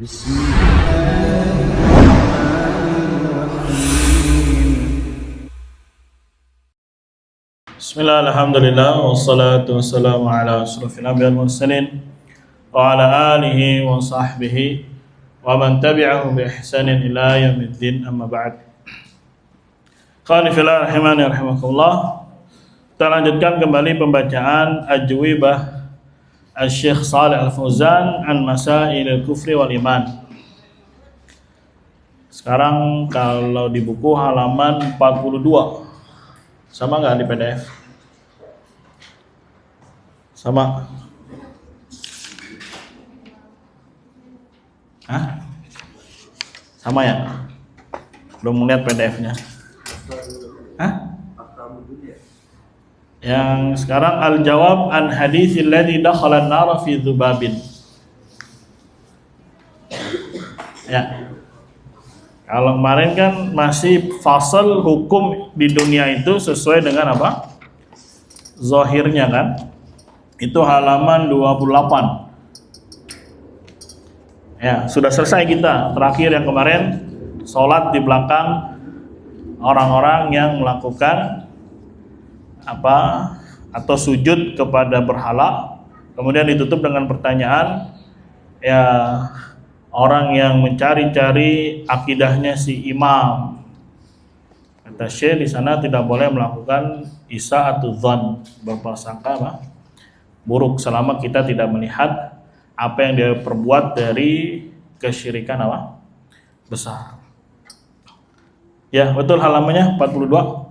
Bismillah, alhamdulillah, wassalatu wassalamu ala ashrafil anbiya'i wal mursalin wa ala alihi wa sahbihi wa man tabi'ahum bi ihsanin ila yaumiddin, amma ba'd. Qani fillah rahimani rahimakumullah. Kita lanjutkan kembali pembacaan Ajwibah Asy-Syaikh Shalih Al-Fauzan an Masailil Kufri wal Iman. Sekarang kalau di buku halaman 42. Sama nggak di PDF? Sama. Hah? Sama ya? Belum melihat PDF-nya. Hah? Yang sekarang al-jawab an haditsil ladzi dakhala an-nar fi dzubabin. Ya. Kalau kemarin kan masih fasal hukum di dunia itu sesuai dengan apa? Zahirnya kan? Itu halaman 28. Ya, sudah selesai kita. Terakhir yang kemarin sholat di belakang orang-orang yang melakukan apa atau sujud kepada berhala, kemudian ditutup dengan pertanyaan ya orang yang mencari-cari akidahnya si imam. Kata Syekh di sana tidak boleh melakukan isa'atu dzan, berprasangka apa? Buruk selama kita tidak melihat apa yang dia perbuat dari kesyirikan apa? Besar. Ya, betul halamannya 42.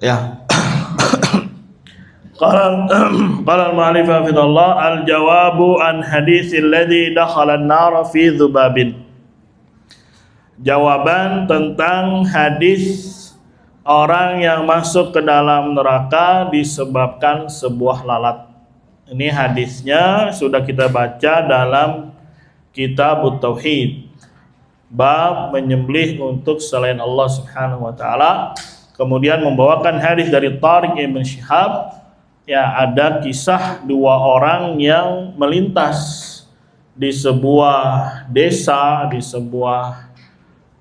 Ya. Qala al-mu'allif hafizallah al-jawabu an haditsil ladzi dakhala an-nar fi dzubabin. Jawaban tentang hadis orang yang masuk ke dalam neraka disebabkan sebuah lalat. Ini hadisnya sudah kita baca dalam kitab Tauhid. Bab menyembelih untuk selain Allah Subhanahu wa taala. Kemudian membawakan hadis dari Tariq Ibn Shihab, ya ada kisah dua orang yang melintas di sebuah desa, di sebuah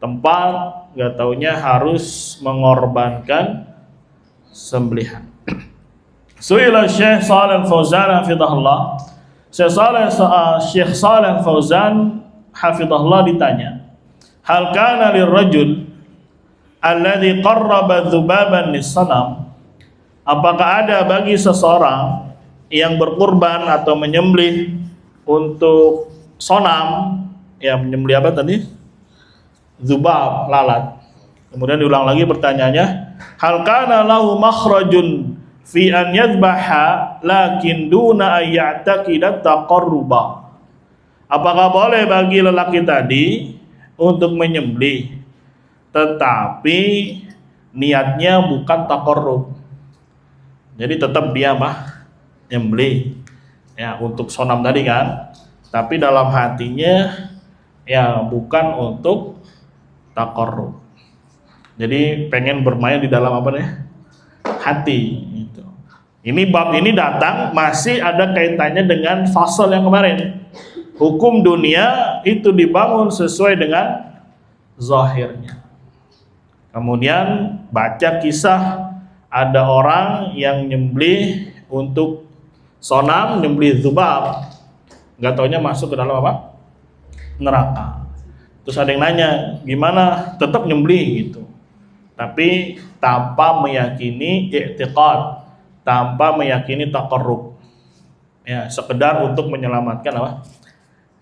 tempat, gak taunya harus mengorbankan sembelihan. Su'ila Syekh Shalih Al-Fauzan hafizahullah. Syekh Shalih Al-Fauzan hafizahullah ditanya, hal kana lirrajul alladzi qarraba dzubaban lis-sanam, apakah ada bagi seseorang yang berkurban atau menyembelih untuk sonam, ya menyembelih apa tadi? Dzubab, lalat. Kemudian diulang lagi pertanyaannya, hal kana lahu makhrajun fi an yadhbaha lakin duna ay ya'taqida taqarruba, apakah boleh bagi lelaki tadi untuk menyembelih tetapi niatnya bukan taqarrub, jadi tetap dia nyembelih ya untuk sonam tadi kan, tapi dalam hatinya ya bukan untuk taqarrub, jadi pengen bermain di dalam apa nih hati gitu. Ini bab ini datang masih ada kaitannya dengan fasal yang kemarin. Hukum dunia itu dibangun sesuai dengan zahirnya. Kemudian baca kisah ada orang yang nyembelih untuk sonam, nyembelih dzubab, nggak taunya masuk ke dalam apa? Neraka. Terus ada yang nanya, gimana tetap nyembelih gitu, tapi tanpa meyakini i'tiqad, tanpa meyakini taqarrub, ya sekedar untuk menyelamatkan apa?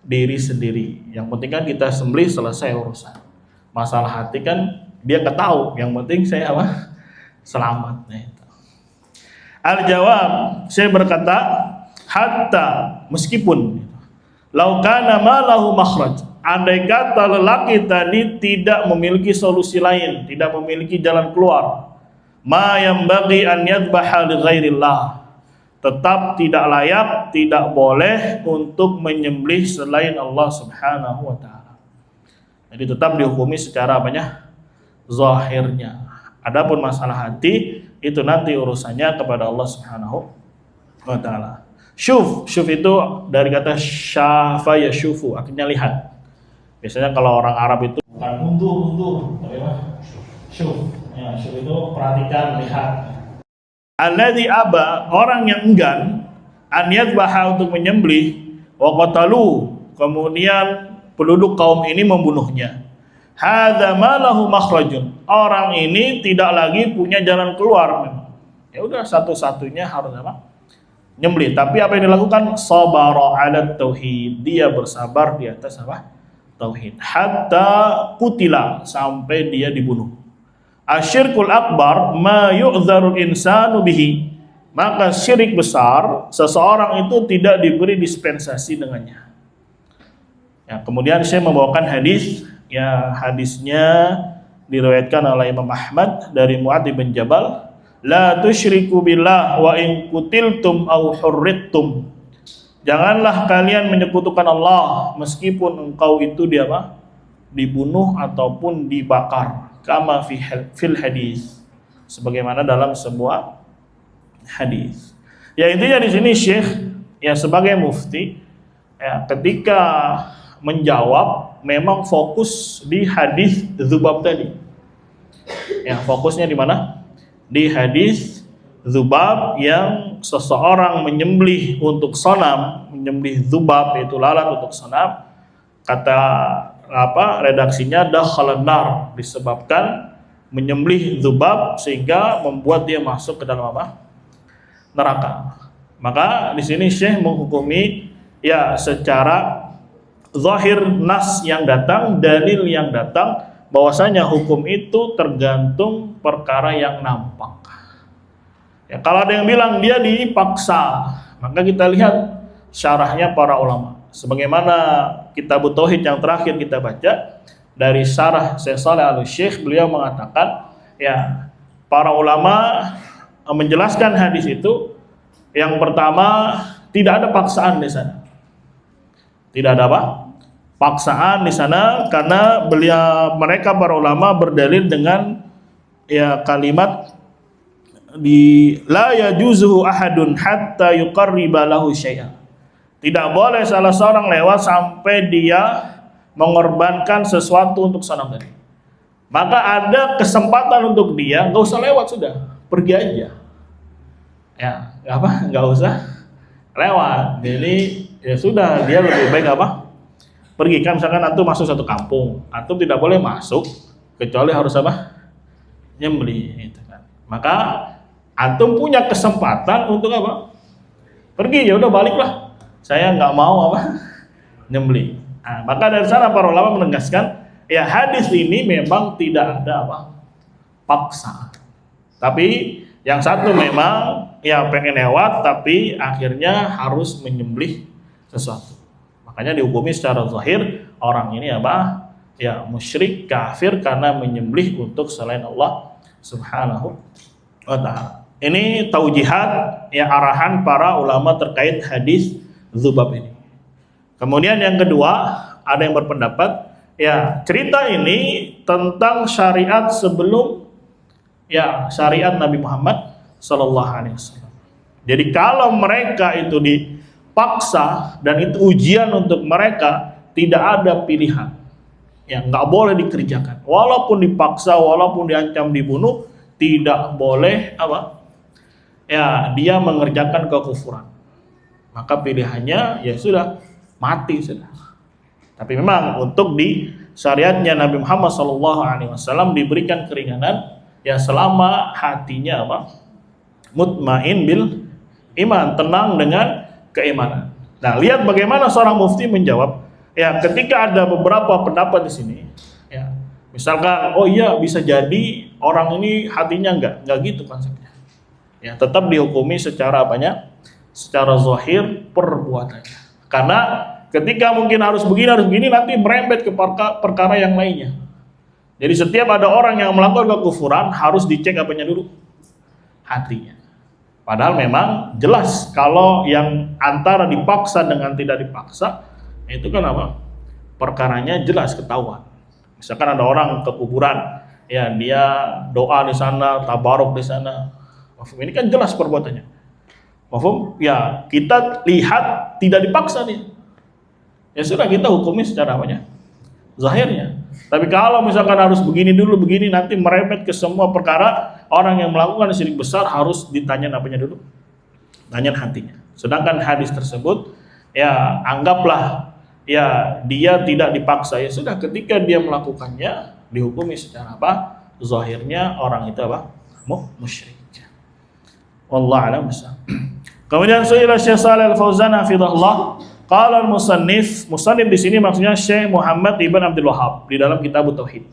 Diri sendiri. Yang penting kan kita sembelih, selesai urusan. Masalah hati kan dia nggak tahu, yang penting saya apa? Selamat. Nah, itu. Al-jawab, saya berkata, hatta meskipun laukana ma lahu makhraj, andai kata lelaki tadi tidak memiliki solusi lain, tidak memiliki jalan keluar, ma yambaghi an yadhbaha li ghairillah, tetap tidak layak, tidak boleh untuk menyembelih selain Allah Subhanahu wa taala. Jadi tetap dihukumi secara apanya? Zahirnya. Adapun masalah hati itu nanti urusannya kepada Allah Subhanahu wa taala. Syuf itu dari kata syafa yashufu, artinya lihat. Biasanya kalau orang Arab itu bukan undur, tapi apa? Syuf. Ya, syuf itu perhatikan, lihat. Alladzi aba, orang yang enggan an yadbaha untuk menyembelih, wa qatalu, kemudian penduduk kaum ini membunuhnya. Hadza ma lahu makhrajun. Orang ini tidak lagi punya jalan keluar memang. Ya udah, satu-satunya harus apa? Nyembelih. Tapi apa yang dilakukan? Sabara 'ala tauhid. Dia bersabar di atas apa? Tauhid. Hatta qutila, sampai dia dibunuh. Asyirkul akbar ma yu'dzarul insanu bihi. Maka syirik besar, seseorang itu tidak diberi dispensasi dengannya. Ya, kemudian saya membawakan hadis, ya hadisnya diriwayatkan oleh Imam Ahmad dari Mu'adz bin Jabal. La tusyriku billah wa in qutiltum aw hurrittum. Janganlah kalian menyekutukan Allah meskipun engkau itu dibunuh ataupun dibakar. Kama fil hadis, sebagaimana dalam sebuah hadis. Ya intinya di sini Syekh ya sebagai mufti ya ketika menjawab memang fokus di hadis Dzubab tadi. Ya fokusnya di mana? Di hadis Dzubab yang seseorang menyembelih untuk sonam, menyembelih dzubab yaitu lalat untuk sonam, kata redaksinya dakhalan nar, disebabkan menyembelih dzubab sehingga membuat dia masuk ke dalam neraka. Maka di sini Syekh menghukumi ya secara zahir nas yang datang, dalil yang datang, bahwasanya hukum itu tergantung perkara yang nampak. Ya, kalau ada yang bilang dia dipaksa, maka kita lihat syarahnya para ulama. Sebagaimana kitab Tauhid yang terakhir kita baca dari syarah Syekh Shalih Al-Syekh, beliau mengatakan ya para ulama menjelaskan hadis itu, yang pertama tidak ada paksaan di sana. Tidak ada paksaan di sana, karena mereka para ulama berdalil dengan ya kalimat di la yajuzuhu ahadun hatta yuqarriba lahu syai'an. Tidak boleh salah seorang lewat sampai dia mengorbankan sesuatu untuk sonam tadi. Maka ada kesempatan untuk dia, nggak usah lewat, sudah pergi aja. Ya, nggak usah lewat. Jadi ya sudah, dia lebih baik pergi. Kan misalkan antum masuk satu kampung, antum tidak boleh masuk kecuali harus nyembelih gitu kan. Maka antum punya kesempatan untuk pergi, ya udah baliklah. Saya nggak mau nyembelih. Nah, maka dari sana para ulama menegaskan ya hadis ini memang tidak ada paksa. Tapi yang satu memang ya pengen lewat tapi akhirnya harus menyembelih sesuatu. Makanya dihukumi secara zahir orang ini ya musyrik kafir karena menyembelih untuk selain Allah Subhanahu wa ta'ala. Ini taujihat ya arahan para ulama terkait hadis Dzubab ini. Kemudian yang kedua, ada yang berpendapat ya cerita ini tentang syariat sebelum ya syariat Nabi Muhammad sallallahu alaihi wasallam. Jadi kalau mereka itu dipaksa dan itu ujian untuk mereka, tidak ada pilihan. Ya nggak boleh dikerjakan. Walaupun dipaksa, walaupun diancam dibunuh, tidak boleh ya dia mengerjakan kekufuran. Maka pilihannya ya sudah mati sudah. Tapi memang untuk di syariatnya Nabi Muhammad SAW diberikan keringanan ya selama hatinya mutmain bil iman, tenang dengan keimanan. Nah, lihat bagaimana seorang mufti menjawab ya ketika ada beberapa pendapat di sini ya. Misalkan oh iya bisa jadi orang ini hatinya enggak gitu konsepnya. Ya, tetap dihukumi secara secara zahir perbuatannya. Karena ketika mungkin harus begini nanti merembet ke perkara yang lainnya. Jadi setiap ada orang yang melakukan kekufuran harus dicek apanya dulu? Hatinya. Padahal memang jelas kalau yang antara dipaksa dengan tidak dipaksa itu kan perkaranya jelas ketahuan. Misalkan ada orang ke kuburan, ya dia doa di sana, tabaruk di sana. Ini kan jelas perbuatannya. Mafhum? Ya, kita lihat tidak dipaksa nih. Ya sudah kita hukumi secara apanya? Zahirnya. Tapi kalau misalkan harus begini dulu, begini nanti merembet ke semua perkara, orang yang melakukan syirik besar harus ditanya apanya dulu? Tanya hatinya. Sedangkan hadis tersebut ya anggaplah ya dia tidak dipaksa, ya sudah ketika dia melakukannya dihukumi secara apa? Zahirnya orang itu apa? Musyrik. Wallahu a'lam bishawab. Kemudian su'ila Syekh Shalih Al-Fauzan hafizahullah, qala al-musannif di sini maksudnya Syekh Muhammad Ibn Abdul Wahhab di dalam kitab Tauhid.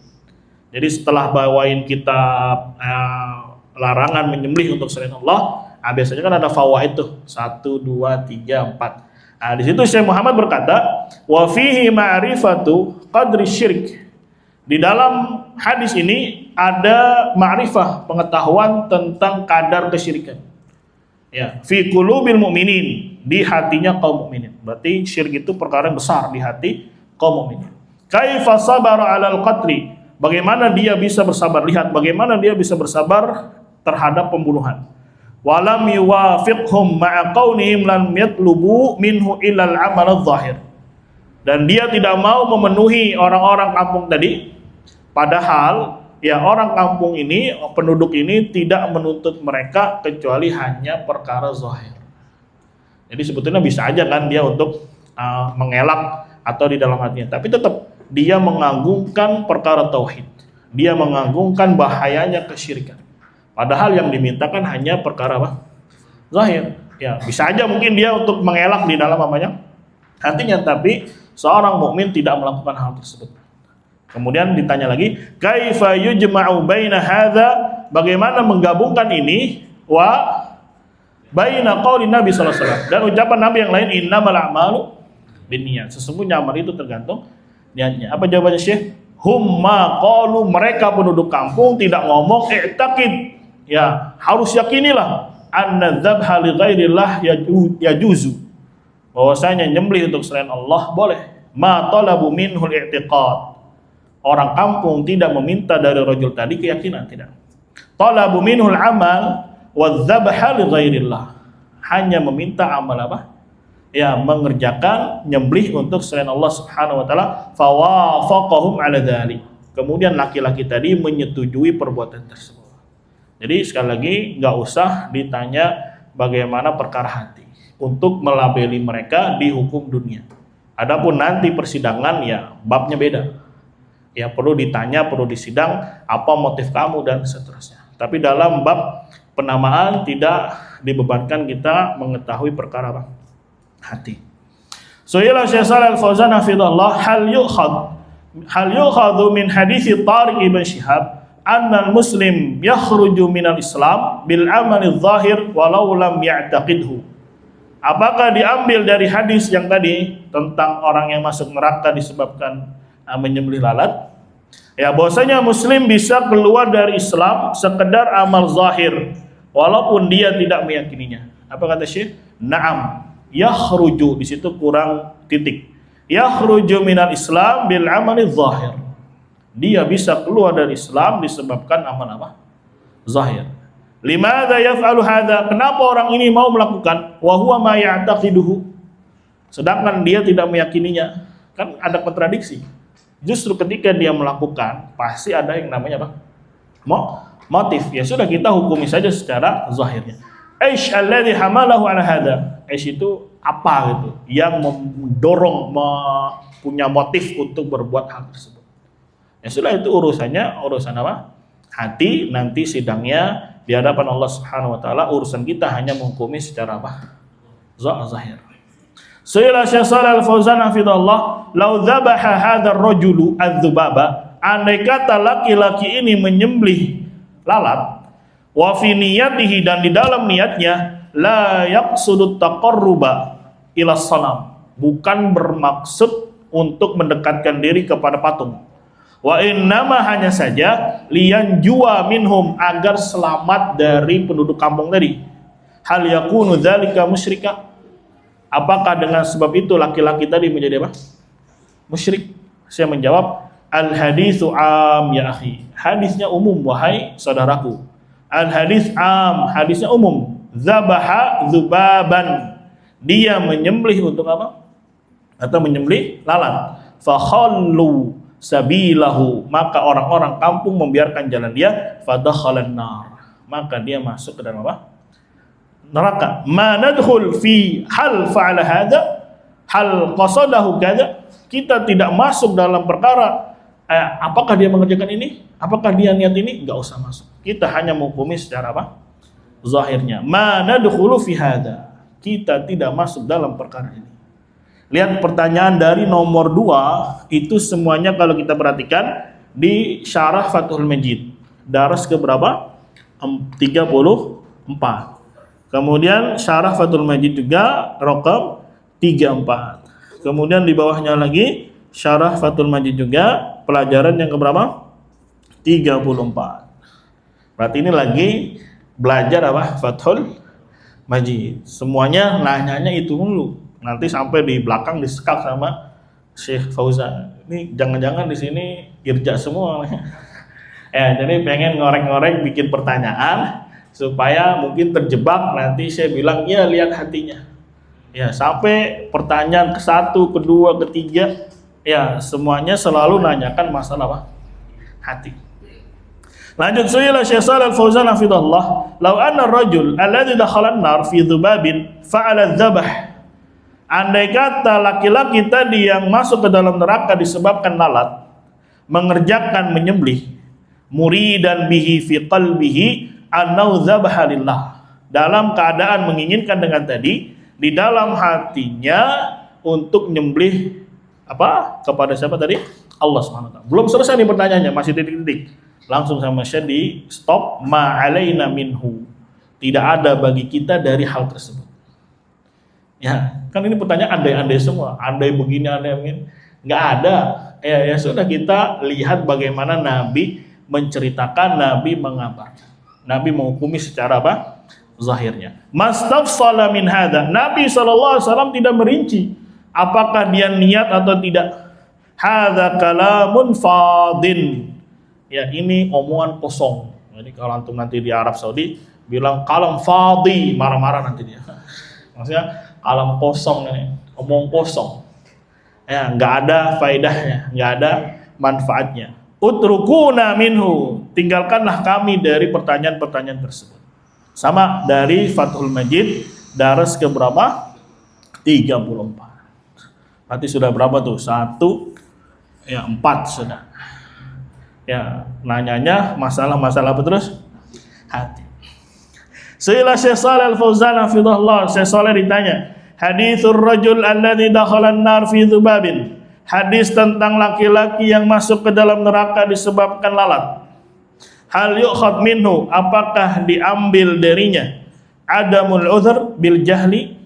Jadi setelah bawain kitab larangan menyembelih untuk selain Allah, biasanya kan ada fawaid tuh 1 2 3 4. Di situ Syekh Muhammad berkata, wa fihi ma'rifatu qadri syirik. Di dalam hadis ini ada ma'rifah, pengetahuan tentang kadar kesyirikan. Ya, fi qulubil mu'minin, di hatinya kaum mukminin. Berarti syirik itu perkara yang besar di hati kaum mukminin. Kaifa sabara 'alal qatli? Bagaimana dia bisa bersabar? Lihat bagaimana dia bisa bersabar terhadap pembunuhan. Walam yuwafiqhum ma'a qaunihim lam yatlubu minhu illal 'amal adh-dhahir. Dan dia tidak mau memenuhi orang-orang kampung tadi, padahal ya orang kampung ini, penduduk ini tidak menuntut mereka kecuali hanya perkara zahir. Jadi sebetulnya bisa aja kan dia untuk mengelak atau di dalam hatinya, tapi tetap dia mengagungkan perkara tauhid. Dia mengagungkan bahayanya kesyirikan. Padahal yang dimintakan hanya perkara apa? Zahir. Ya, bisa aja mungkin dia untuk mengelak di dalam apanya? Hatinya, tapi seorang mukmin tidak melakukan hal tersebut. Kemudian ditanya lagi, kaifa yujma'u baina hadza? Bagaimana menggabungkan ini wa baina qauli Nabi sallallahu alaihi wasallam dan ucapan Nabi yang lain, innamal a'malu binniyat. Sesungguhnya amal itu tergantung niatnya. Apa jawabannya Syekh? Humma qalu, mereka penduduk kampung tidak ngomong i'taqid. Ya, harus yakinilah anna dzabha li ghairillah yajuzu. Bahwasanya nyembelih untuk selain Allah boleh. Ma talabu minhul i'tiqad. Orang kampung tidak meminta dari rajul tadi keyakinan, tidak. Talabu minhul amal wa dzabha li ghairillah. Hanya meminta amal apa? Ya, mengerjakan nyembelih untuk selain Allah Subhanahu wa taala, fawafaqahum ala dzalik. Kemudian laki-laki tadi menyetujui perbuatan tersebut. Jadi sekali lagi enggak usah ditanya bagaimana perkara hati untuk melabeli mereka di hukum dunia. Adapun nanti persidangan ya babnya beda. Ya perlu ditanya, perlu disidang apa motif kamu dan seterusnya. Tapi dalam bab penamaan tidak dibebankan kita mengetahui perkara apa? Hati. Su'ila Syekh Shalih Al-Fauzan hafizahullah, hal yukhadhu min hadits Tariq ibn Shihab anna al-muslim yakhruju minal Islam bil amali adh-dhahir walau lam ya'taqidhu. Apakah diambil dari hadis yang tadi tentang orang yang masuk neraka disebabkan menyembelih lalat? Ya, bahwasanya muslim bisa keluar dari Islam sekedar amal zahir walaupun dia tidak meyakininya. Apa kata Syekh? Na'am. Yakhruju, di situ kurang titik. Yakhruju minal Islam bil amali zahir. Dia bisa keluar dari Islam disebabkan amal apa? Zahir. Limadza yaf'alu hadza? Kenapa orang ini mau melakukan wa huwa ma ya'taqiduhu? Sedangkan dia tidak meyakininya. Kan ada kontradiksi. Justru ketika dia melakukan pasti ada yang namanya apa? Motif. Ya sudah kita hukumi saja secara zahirnya. Aish alladhi hamalahu ala hadza. Aish itu apa gitu yang mendorong punya motif untuk berbuat hal tersebut. Ya sudah itu urusan apa? Hati, nanti sidangnya di hadapan Allah Subhanahu wa taala. Urusan kita hanya menghukumi secara apa? Zahir. Su'ila Syekh Shalih Al-Fauzan hafizahullah, "Lau dzabaha hadzal rajulu adz-dzubaba?" Andai kata laki-laki ini menyembelih lalat, wa fi niyatihi, dan di dalam niatnya, la yaqsudut taqarruba ila sanam, bukan bermaksud untuk mendekatkan diri kepada patung. Wa innama, hanya saja, liyan jua minhum, agar selamat dari penduduk kampung tadi. Hal yakunu dzalika musyrika? Apakah dengan sebab itu laki-laki tadi menjadi apa? Musyrik? Saya menjawab, al haditsu am ya akhi. Hadisnya umum wahai saudaraku. Al hadis am, hadisnya umum. Zabaha dzubaban. Dia menyembelih untuk apa? Atau menyembelih lalat. Fa khallu sabilahu, maka orang-orang kampung membiarkan jalan dia. Fadakhalan nar, maka dia masuk ke dalam apa? Neraka. Ma nadkhul fi hal fa'ala hadza, hal qasadahu kadza. Kita tidak masuk dalam perkara apakah dia mengerjakan ini, apakah dia niat ini, enggak usah masuk. Kita hanya menghukumi secara apa? Zahirnya. Ma nadkhulu fi hadza, kita tidak masuk dalam perkara ini. Lihat pertanyaan dari nomor 2 itu semuanya kalau kita perhatikan di Syarah Fathul Majid. Daras ke berapa? 34. Kemudian Syarah Fathul Majid juga Raqam 34. Kemudian di bawahnya lagi Syarah Fathul Majid juga pelajaran yang ke berapa? 34. Berarti ini lagi belajar apa? Fathul Majid. Semuanya nanyanya itu dulu. Nanti sampai di belakang disekak sama Syekh Fauzan. Ini jangan-jangan di sini irja semua. Ya, jadi pengen ngorek-ngorek bikin pertanyaan supaya mungkin terjebak, nanti saya bilang ya lihat hatinya. Ya, sampai pertanyaan ke-1, kedua, ketiga, ya semuanya selalu nanyakan masalah apa? Hati. Lanjut, su'ila Syekh Shalal Fauzan hafizahullah, "Law anna ar-rajul alladhi dakhala an-nar fi dhubabin fa'ala adh-dhabh." Andai kata laki-laki tadi yang masuk ke dalam neraka disebabkan lalat, mengerjakan menyembelih, muridan bihi fi qalbihi annau dzabaha lillah, dalam keadaan menginginkan dengan tadi di dalam hatinya untuk menyembelih apa? Kepada siapa tadi? Allah SWT. Belum selesai nih pertanyaannya, masih titik-titik. Langsung sama saya di stop, ma alaina minhu. Tidak ada bagi kita dari hal tersebut. Ya, kan ini pertanyaan andai-andai semua, andai begini, andai begini, nggak ada. Ya sudah, kita lihat bagaimana Nabi menceritakan, Nabi mengabarkan, Nabi menghukumi secara apa? Zahirnya. Mastafsala min hadza, Nabi SAW tidak merinci apakah dia niat atau tidak. Hadza kalamun fadin. Ya, ini omongan kosong. Jadi kalau antum nanti di Arab Saudi bilang kalam fadi, marah-marah nanti dia. Maksudnya kalam kosong nih, omong kosong. Ya, nggak ada faedahnya, nggak ada manfaatnya. Utrukuna minhu, tinggalkanlah kami dari pertanyaan-pertanyaan tersebut. Sama dari Fathul Majid, daras ke berapa? 34. Berarti sudah berapa tuh? 1, ya 4 sudah. Ya, nanyanya masalah-masalah apa terus? Hati. Su'ila Syekh Shalal Fauzan hafizahullah, Syekh Shalal ditanya, haditsur rajul alladzi dakhala an-nar fi dzubabin. Hadis tentang laki-laki yang masuk ke dalam neraka disebabkan lalat. Hal yu'khad minhu, apakah diambil darinya adamul uzr bil jahli,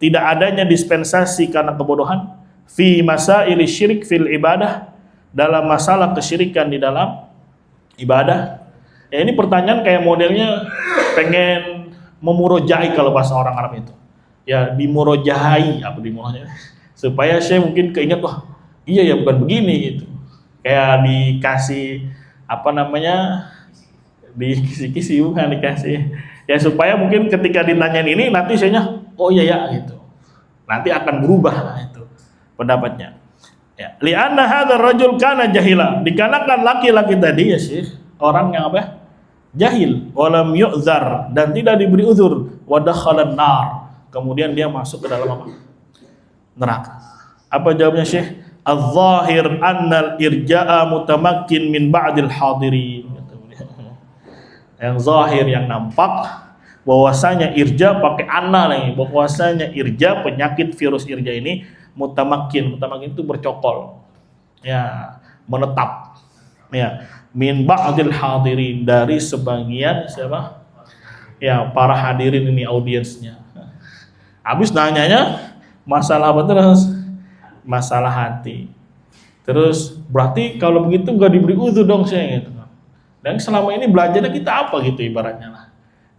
tidak adanya dispensasi karena kebodohan, fi masail syirik fil ibadah, dalam masalah kesyirikan di dalam ibadah. Ya, ini pertanyaan kayak modelnya pengen memurojai kalau bahasa orang Arab itu. Ya, dimurojai, apa dimurojai? Supaya saya mungkin keinget, wah iya ya bukan begini gitu. Kayak dikasih apa namanya, dikisi-kisi, bukan dikasih. Ya supaya mungkin ketika ditanyain ini nanti sayanya oh iya ya gitu. Nanti akan berubah itu pendapatnya. Ya, li'anna hadzal rajul kana jahila, dikarenakan laki-laki tadi ya sih orang yang apa? Jahil, walam yu'zar, dan tidak diberi uzur, wa dakhalan nar, kemudian dia masuk ke dalam apa? Neraka. Apa jawabnya Syekh? Az-zahir annal irja'a mutamakkin min ba'dil hadirin. Yang zahir, yang nampak bahwasanya irja pakai anna lagi, bahwasanya irja, penyakit virus irja ini mutamakkin itu bercokol. Ya, menetap. Ya, min ba'dil hadirin, dari sebagian siapa? Ya, para hadirin ini, audiensnya. Habis nanyanya masalah apa terus? Masalah hati. Terus berarti kalau begitu nggak diberi uzur dong saya gitu. Dan selama ini belajarnya kita apa gitu ibaratnya lah.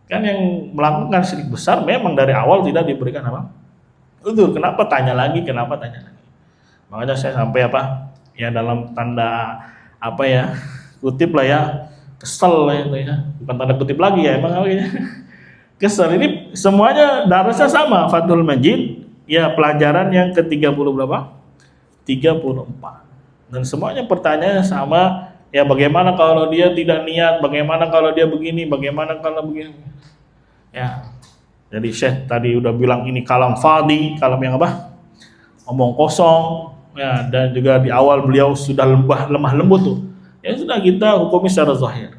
Kan yang melakukan syirik besar memang dari awal tidak diberikan apa? Uzur. Kenapa tanya lagi? Kenapa tanya lagi? Makanya saya sampai apa? Ya dalam tanda apa ya? Kutip lah ya. Kesel lah itu ya. Bukan tanda kutip lagi ya emang apa ya? Kesel ini semuanya darasnya sama, Fathul Majid, ya pelajaran yang ke-30 berapa? 34. Dan semuanya pertanyaannya sama, ya bagaimana kalau dia tidak niat, bagaimana kalau dia begini, bagaimana kalau begini. Ya. Jadi Syekh tadi udah bilang ini kalam fadhi, kalam yang apa? Omong kosong, ya, dan juga di awal beliau sudah lemah lembut tuh. Ya sudah kita hukumi secara zahir.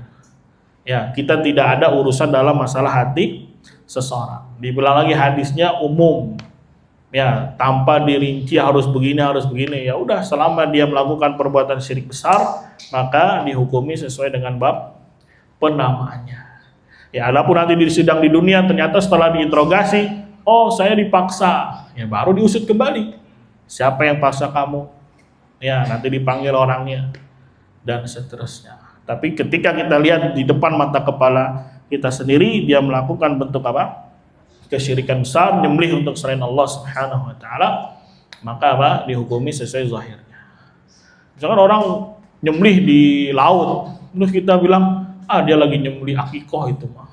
Ya, kita tidak ada urusan dalam masalah hati seseorang. Dibilang lagi hadisnya umum. Ya, tanpa dirinci harus begini, harus begini. Ya udah, selama dia melakukan perbuatan syirik besar, maka dihukumi sesuai dengan bab penamaannya. Ya, adapun nanti di sidang di dunia ternyata setelah diinterogasi, oh saya dipaksa, ya baru diusut kembali. Siapa yang paksa kamu? Ya, nanti dipanggil orangnya dan seterusnya. Tapi ketika kita lihat di depan mata kepala kita sendiri, dia melakukan bentuk apa? Kesyirikan besar, nyembelih untuk selain Allah Subhanahu wa taala, maka apa? Dihukumi sesuai zahirnya. Misalkan orang nyembelih di laut, terus kita bilang, dia lagi nyembelih akikoh itu mah.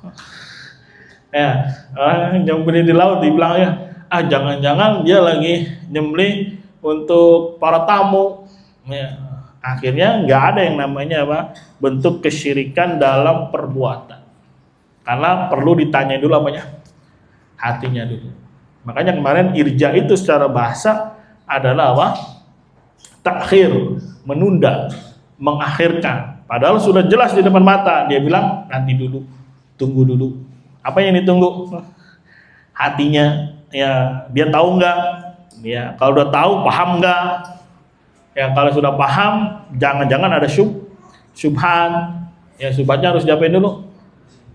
Ya, orang nyembelih di laut dibilang ya, jangan-jangan dia lagi nyembelih untuk para tamu. Ya, akhirnya nggak ada yang namanya apa? Bentuk kesyirikan dalam perbuatan. Karena perlu ditanya dulu apanya? Hatinya dulu. Makanya kemarin irja itu secara bahasa adalah apa? Takhir, menunda, mengakhirkan. Padahal sudah jelas di depan mata. Dia bilang nanti dulu, tunggu dulu. Apa yang ditunggu? Hatinya. Ya, dia tahu nggak? Ya, kalau udah tahu, paham nggak? Ya, kalau sudah paham, jangan-jangan ada syubhan. Ya, syubhatnya harus diapain dulu?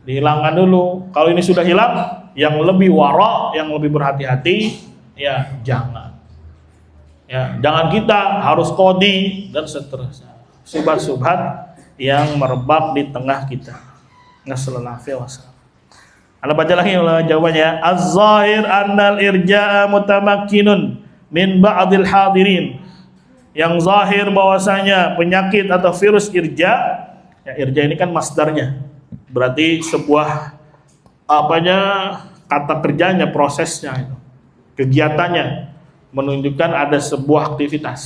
Dihilangkan dulu. Kalau ini sudah hilang, yang lebih wara, yang lebih berhati-hati, ya jangan. Ya, jangan kita harus kodi dan seterusnya. Subhat-subhat yang merebak di tengah kita. Nasallallahu alaihi wasallam. Anda baca lagi jawabannya. Az-zahir annal irja'a mutamakkinun min ba'dil hadirin. Yang zahir bahwasanya penyakit atau virus irja, ya irja ini kan masdarnya. Berarti sebuah kata kerjanya, prosesnya itu, kegiatannya menunjukkan ada sebuah aktivitas.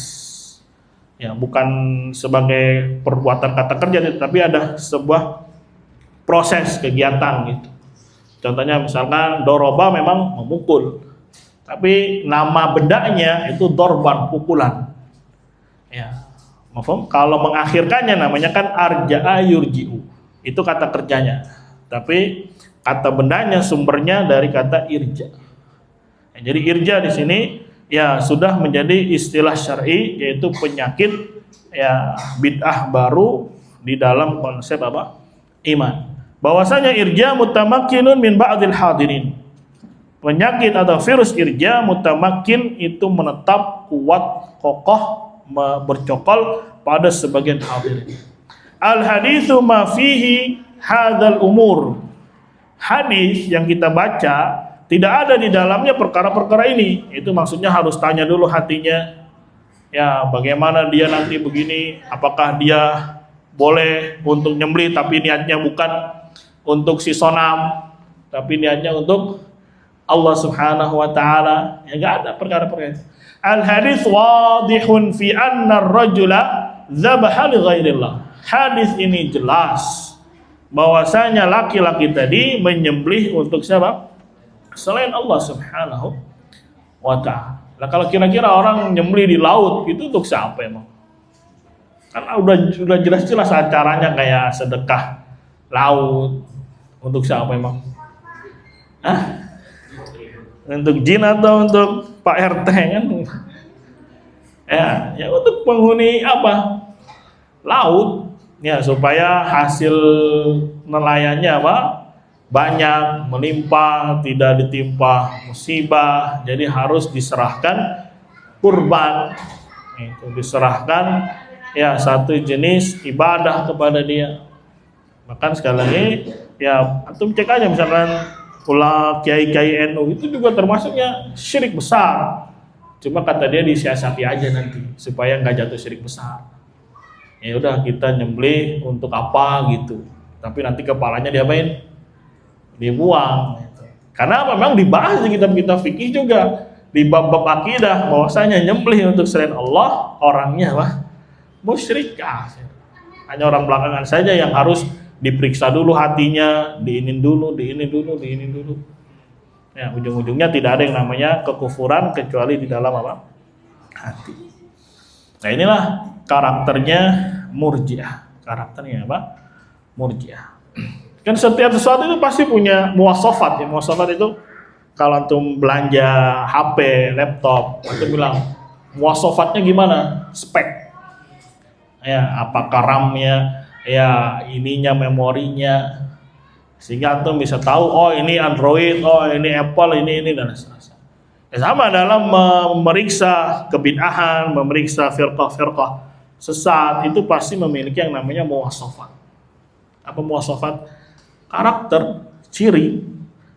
Ya, bukan sebagai perbuatan kata kerja, tapi ada sebuah proses kegiatan gitu. Contohnya misalkan doroba memang memukul, tapi nama bendanya itu dorban, pukulan. Ya, maaf, kalau mengakhirkannya namanya kan arja'a yurji'u. Itu kata kerjanya. Tapi kata bendanya sumbernya dari kata irja. Ya, jadi irja di sini ya sudah menjadi istilah syar'i, yaitu penyakit ya bid'ah baru di dalam konsep apa? Iman. Bahwasanya irja mutamakkinun min ba'dil hadirin. Penyakit atau virus irja mutamakkin itu menetap, kuat, kokoh, bercokol pada sebagian hadirin. Al haditsu ma fihi hadzal umur. Hadis yang kita baca tidak ada di dalamnya perkara-perkara ini. Itu maksudnya harus tanya dulu hatinya. Ya, bagaimana dia nanti begini, apakah dia boleh untuk nyembelih tapi niatnya bukan untuk si sonam, tapi niatnya untuk Allah Subhanahu wa taala. Ya enggak ada perkara-perkara. Al hadis wadihun fi anna ar-rajula dzabaha li ghairillah. Hadis ini jelas bahwasanya laki-laki tadi menyembelih untuk siapa? Selain Allah Subhanahu wa ta'ala. Nah, kalau kira-kira orang nyembelih di laut itu untuk siapa emang? Karena udah jelas-jelas acaranya kayak sedekah laut. Untuk siapa emang? Untuk jin atau untuk Pak RT kan? Ya untuk penghuni apa? Laut. Ya, supaya hasil nelayannya apa? Banyak, melimpah, tidak ditimpa musibah. Jadi harus diserahkan kurban. Itu diserahkan ya satu jenis ibadah kepada dia. Bahkan sekali lagi ya antum cek aja misalkan pula kiai-kiai NU itu juga termasuknya syirik besar. Cuma kata dia disiasati aja nanti supaya nggak jatuh syirik besar. Ya udah kita nyembelih untuk apa gitu, tapi nanti kepalanya diapain? Dibuang gitu. Karena memang dibahas di kitab-kitab fikih juga di bab-bab akidah bahwasanya nyembelih untuk selain Allah orangnya musyrik kafir. Hanya orang belakangan saja yang harus diperiksa dulu hatinya, diinin dulu. Ya, ujung-ujungnya tidak ada yang namanya kekufuran kecuali di dalam hati. Nah, inilah karakternya Murji'ah. Karakternya Murji'ah. Kan setiap sesuatu itu pasti punya muwasafat. Ya, muwasafat itu kalau antum belanja HP, laptop, antum bilang muwasafatnya gimana? Spek. Ya, apakah RAM-nya, ya ininya, memorinya, sehingga antum bisa tahu oh ini Android, oh ini Apple, ini dan seterusnya. Ya, sama dalam memeriksa kebid'ahan, memeriksa firqah-firqah sesat itu pasti memiliki yang namanya muwasafat. Apa muwasafat? Karakter, ciri.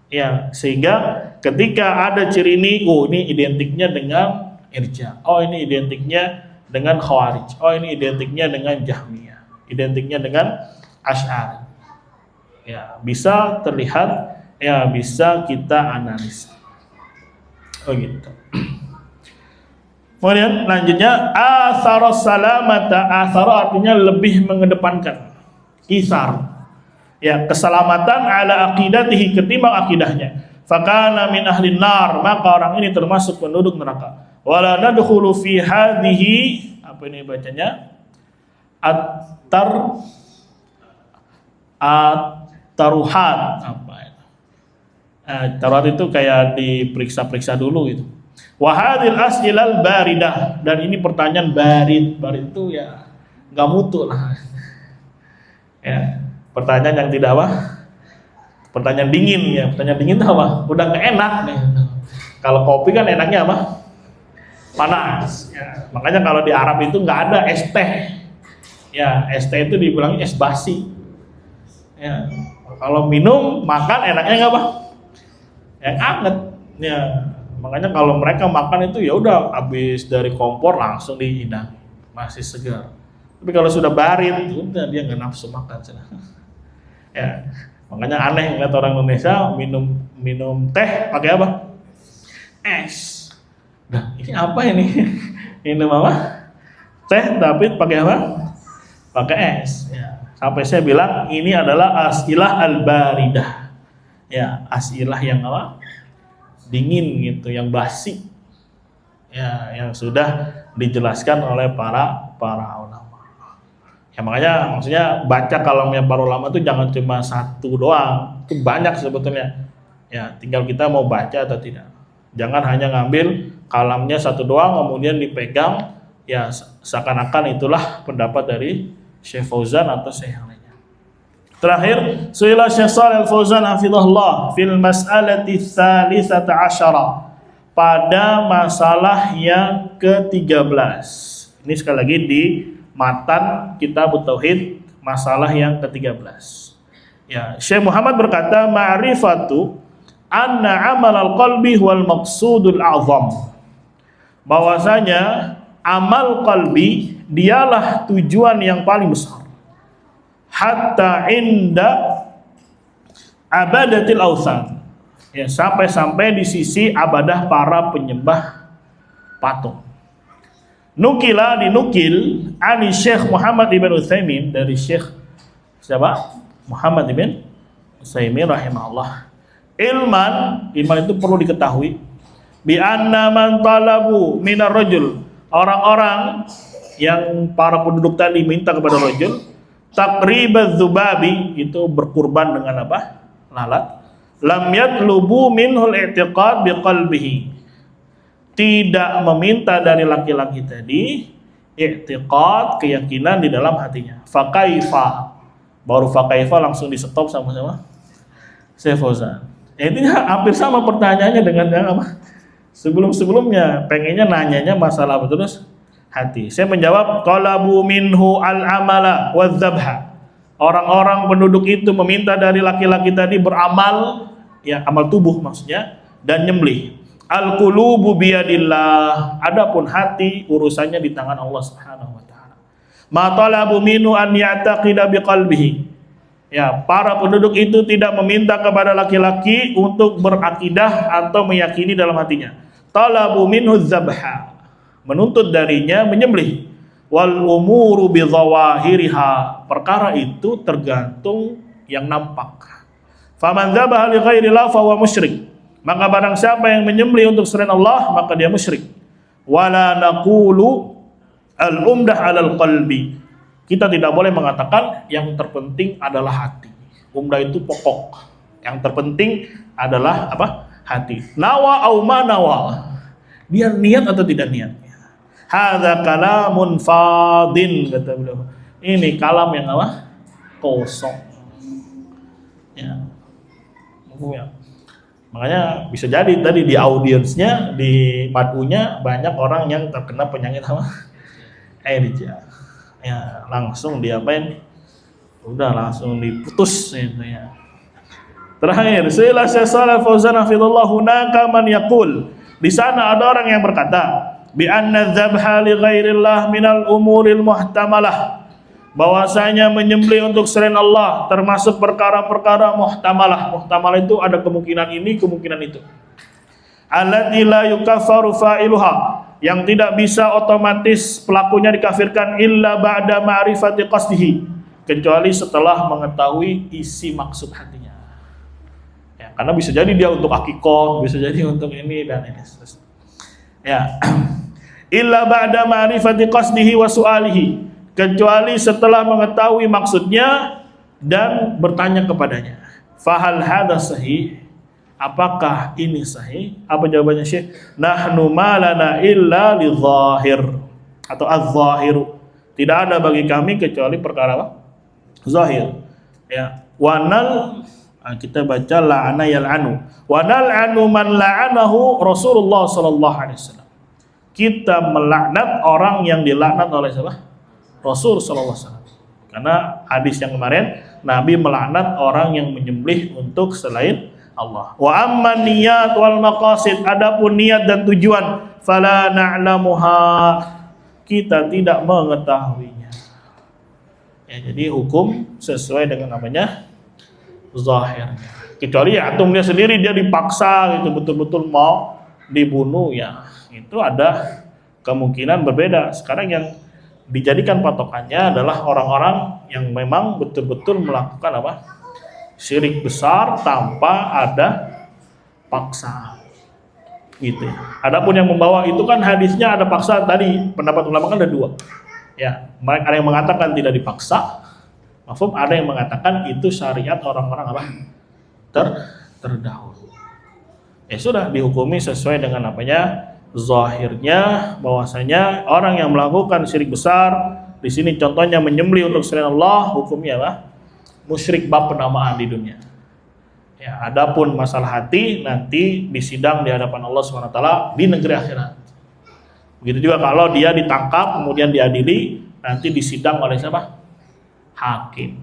Ya, sehingga ketika ada ciri ini, oh ini identiknya dengan Irja. Oh ini identiknya dengan Khawarij. Oh ini identiknya dengan Jahmiyah. Identiknya dengan Asy'ari. Ya, bisa terlihat, ya bisa kita analisa. Oh gitu. Kemudian lanjutnya athara salamata. Athara artinya lebih mengedepankan. Isar. Ya, keselamatan ala aqidatihi ketimbang akidahnya. Fakana min ahlin nar, maka orang ini termasuk penduduk neraka. Wala nadkhulu fi hadhihi, apa ini bacanya? Taruhat apa itu? Taruhat itu kayak diperiksa-periksa dulu gitu. Wa hadhil as'ilal baridah, dan ini pertanyaan barid. Barid itu ya enggak mutu lah. Ya. Pertanyaan yang tidak pertanyaan dingin ya. Pertanyaan dingin itu apa? Udah nggak enak nih. Kalau kopi kan enaknya apa? Panas. Ya. Makanya kalau di Arab itu nggak ada es teh. Ya, es teh itu dibilang es basi. Ya. Kalau minum makan enaknya nggak yang anget. Ya. Makanya kalau mereka makan itu ya udah habis dari kompor langsung dihidang, masih segar. Tapi kalau sudah barit, udah dia nggak nafsu makan. Ya, makanya aneh ngeliat orang Indonesia minum teh pakai apa? Es. Nah, ini apa ini? Minum apa? Teh tapi pakai apa? Pakai es. Ya. Sampai saya bilang ini adalah as'ilah al-baridah. Ya, as'ilah yang apa? Dingin gitu, yang basi. Ya, yang sudah dijelaskan oleh para ulama. Ya makanya maksudnya baca kalamnya para ulama itu jangan cuma satu doang, itu banyak sebetulnya. Ya tinggal kita mau baca atau tidak. Jangan hanya ngambil kalamnya satu doang kemudian dipegang, ya seakan-akan itulah pendapat dari Syekh Fauzan atau Syekh yang lainnya. Terakhir, su'ila Syekh Shalih Al-Fauzan hafizahullah fil mas'alati tsalisata asyara, pada masalah yang ke-13. Ini sekali lagi di matan Kitab Tauhid masalah yang ke-13. Ya, Syekh Muhammad berkata ma'rifatu anna amal al-qalbi wal maqsudul a'zam. Bahwasanya amal qalbi dialah tujuan yang paling besar. Hatta inda abadatil awsan. Ya, sampai di sisi abadah para penyembah patung. Dinukil ani Syekh Muhammad ibn Utsaimin, dari Syekh siapa? Muhammad ibn Utsaimin rahimahullah. Ilman itu perlu diketahui. Bi anna man talabu minar rajul, orang-orang yang para penduduk tadi minta kepada rajul taqribaz zubabi, itu berkurban dengan apa? Lalat. Lam yatlubu minhul i'tiqad biqalbihi, tidak meminta dari laki-laki tadi i'tiqad, keyakinan di dalam hatinya. Fakaifa, baru fakaifa langsung di stop sama-sama Syekh Fauzan. Intinya hampir sama pertanyaannya dengan yang apa? Sebelum-sebelumnya pengennya nanyanya masalah apa terus? Hati. Saya menjawab talabu minhu al-amala wadzabha. Orang-orang penduduk itu meminta dari laki-laki tadi beramal, ya amal tubuh maksudnya, dan nyembelih. Al-qulubu biyadillah, adapun hati urusannya di tangan Allah Subhanahu wa taala. Ma talabu minhu an ya'taqida biqalbihi. Ya, para penduduk itu tidak meminta kepada laki-laki untuk berakidah atau meyakini dalam hatinya. Talabu minhu dzabha, menuntut darinya menyembelih. Wal umuru bi dzawahiriha, perkara itu tergantung yang nampak. Faman dzabaha li ghairillah fa huwa musyrik. Maka barang siapa yang menyembelih untuk selain Allah, maka dia musyrik. Wala naqulu al-umdah 'alal qalbi. Kita tidak boleh mengatakan yang terpenting adalah hati. Umdah itu pokok. Yang terpenting adalah apa? Hati. Nawa au ma nawa. Dia niat atau tidak niat. Hadza kalamun fadin, kata beliau. Ini kalam yang apa? Kosong. Ya. Makanya bisa jadi tadi di audiensnya, di madunya banyak orang yang terkena penyakit apa? Airja. Ya, langsung diapain? Udah langsung diputus gitu ya. Terakhir, Sayyidina Syekh Shalih Fauzan hafizallahu hunaka man yaqul. Di sana ada orang yang berkata, bi anna dzabha li ghairillah minal umuril muhtamalah. Bahwasanya menyembelih untuk selain Allah termasuk perkara-perkara muhtamalah. Muhtamalah itu ada kemungkinan ini, kemungkinan itu. Allati la yukaffaru fa'iluha, yang tidak bisa otomatis pelakunya dikafirkan illa ba'da ma'rifati qasdihi, kecuali setelah mengetahui isi maksud hatinya. Ya, karena bisa jadi dia untuk akikoh, bisa jadi untuk ini dan ini. Ya. Illa ba'da ma'rifati qasdihi wa su'alihi, kecuali setelah mengetahui maksudnya dan bertanya kepadanya. Fahal hadza sahih? Apakah ini sahih? Apa jawabannya Syekh? Nahnu malana illa lidzahir, atau az-zahiru. Tidak ada bagi kami kecuali perkara apa? Zahir. Ya. Wanal, kita baca la'ana yal'anu. Wanal anu man la'anahu Rasulullah sallallahu alaihi wasallam. Kita melaknat orang yang dilaknat oleh siapa? Rasul sallallahu alaihi wasallam. Karena hadis yang kemarin Nabi melaknat orang yang menyembelih untuk selain Allah. Wa amma niyat wal maqasid, adapun niat dan tujuan, fala na'lamuha, kita tidak mengetahuinya. Ya, jadi hukum sesuai dengan namanya zahirnya. Kecuali ya antum dia sendiri dia dipaksa gitu, betul-betul mau dibunuh, ya itu ada kemungkinan berbeda. Sekarang yang dijadikan patokannya adalah orang-orang yang memang betul-betul melakukan apa? Syirik besar tanpa ada paksaan, gitu ya. Adapun yang membawa itu kan hadisnya ada paksa tadi, pendapat ulama kan ada dua. Ya, ada yang mengatakan tidak dipaksa, mafhum, ada yang mengatakan itu syariat orang-orang apa? Terdahulu. Ya sudah dihukumi sesuai dengan apanya? Zahirnya, bahwasanya orang yang melakukan syirik besar, di sini contohnya menyembelih untuk selain Allah, hukumnya apa? Musyrik bab penamaan di dunia. Ya, adapun masalah hati nanti disidang di hadapan Allah SWT di negeri akhirat. Begitu juga kalau dia ditangkap kemudian diadili, nanti disidang oleh siapa? Hakim.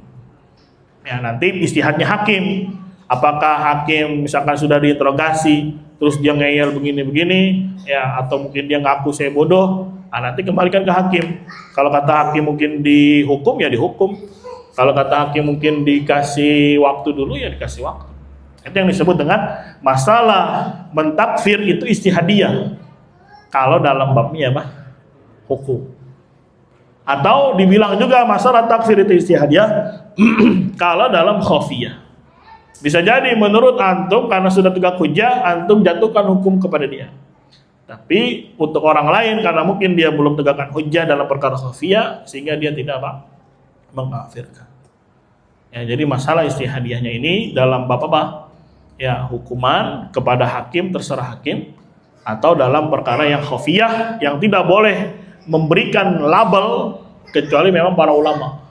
Ya, nanti istihadnya hakim. Apakah hakim misalkan sudah diinterogasi, terus dia ngeyel begini-begini, ya, atau mungkin dia ngaku saya bodoh, nanti kembalikan ke hakim. Kalau kata hakim mungkin dihukum, ya dihukum. Kalau kata hakim mungkin dikasih waktu dulu, ya dikasih waktu. Itu yang disebut dengan masalah mentakfir itu istihadiyah. Kalau dalam babnya apa? Hukum. Atau dibilang juga masalah takfir itu istihadiyah kalau dalam khafiyah. Bisa jadi menurut antum karena sudah tegak hujah, antum jatuhkan hukum kepada dia. Tapi untuk orang lain karena mungkin dia belum tegakkan hujah dalam perkara khafiyah, sehingga dia tidak apa? Mengkafirkan. Ya, jadi masalah istihadiyahnya ini dalam bab apa? Ya, hukuman kepada hakim, terserah hakim, atau dalam perkara yang khafiyah yang tidak boleh memberikan label kecuali memang para ulama.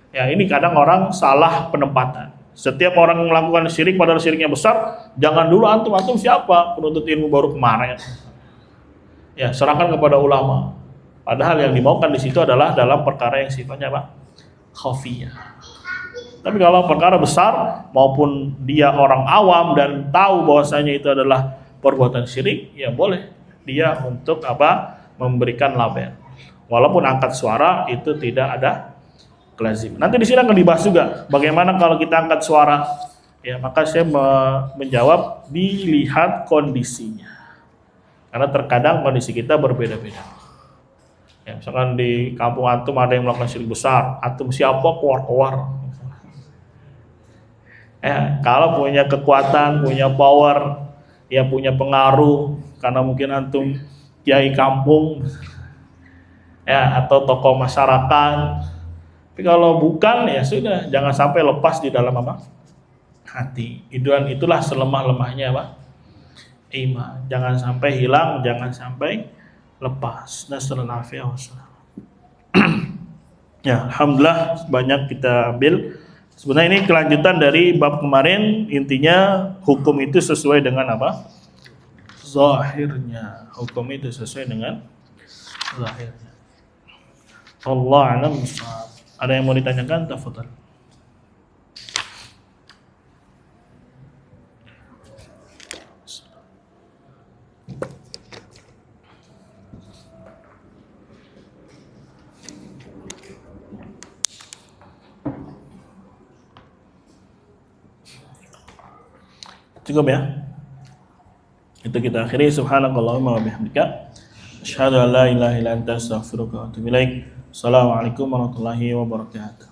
Ya, ini kadang orang salah penempatan. Setiap orang melakukan syirik padahal syiriknya besar, jangan dulu antum siapa? Penuntut ilmu baru kemarin. Ya, serahkan kepada ulama. Padahal yang dimaukan di situ adalah dalam perkara yang sifatnya apa? Khafiyah. Tapi kalau perkara besar maupun dia orang awam dan tahu bahwasanya itu adalah perbuatan syirik, ya boleh dia untuk apa? Memberikan label. Walaupun angkat suara itu tidak ada kelazim. Nanti di sini akan dibahas juga bagaimana kalau kita angkat suara. Ya, maka saya menjawab dilihat kondisinya. Karena terkadang kondisi kita berbeda-beda. Ya, misalkan di kampung antum ada yang melakukan syirik besar, antum siapa keluar-keluar. Kalau punya kekuatan, punya power, ya punya pengaruh, karena mungkin antum kiai kampung, ya atau tokoh masyarakat. Tapi kalau bukan, ya sudah, jangan sampai lepas di dalam apa? Hati. Itulah selemah-lemahnya apa? Iman. Jangan sampai hilang, jangan sampai lepas. Nasrul afiyah wassalam. Ya, alhamdulillah banyak kita ambil. Sebenarnya ini kelanjutan dari bab kemarin. Intinya hukum itu sesuai dengan apa? Zahirnya. Hukum itu sesuai dengan zahirnya. Allah a'lam bishawab. Ada yang mau ditanyakan? Tafadhal. Cukup ya. Itu kita akhiri. Subhanakallahumma wa bihamdika asyhadu an la ilaha illa anta astaghfiruka wa atubu ilaik. Assalamualaikum warahmatullahi wabarakatuh.